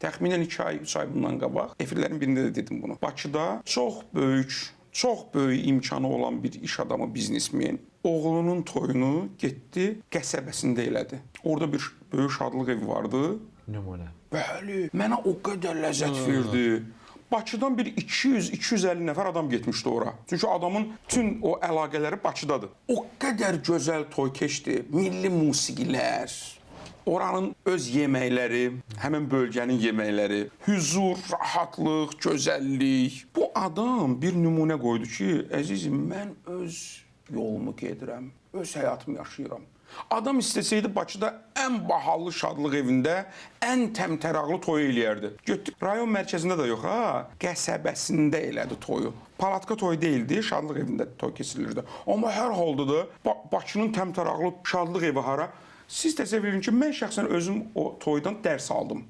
Təxminən 2 ay, 3 ay bundan qabaq efirlərin birində də dedim bunu. Bakıda çox böyük imkanı olan bir iş adamı, biznesmen oğlunun toyunu getdi qəsəbəsində elədi. Orada bir böyük şadlıq evi vardı. Nümunə. Bəli, mənə o qədər ləzzət verdi. Bakıdan bir 200-250 nəfər adam getmişdi ora. Çünki adamın bütün o əlaqələri Bakıdadır. O qədər gözəl toy keçdi. Milli musiqilər, oranın öz yeməkləri, həmin bölgənin yeməkləri, hüzur, rahatlıq, gözəllik. Bu adam bir nümunə qoydu ki, əzizim, mən öz yolumu gedirəm, öz həyatımı yaşayıram. Adam istəsəydi Bakıda ən bahalı şadlıq evində ən təmtəraqlı toyu eləyərdi. Getdik, rayon mərkəzində də yox ha, qəsəbəsində elədi toyu. Palatka toyu deyildi, şadlıq evində toy keçirilirdi. Amma hər halda da Bakının təmtəraqlı şadlıq evi hara? Siz təsəvvür edin ki, mən şəxsən özüm o toydan dərs aldım.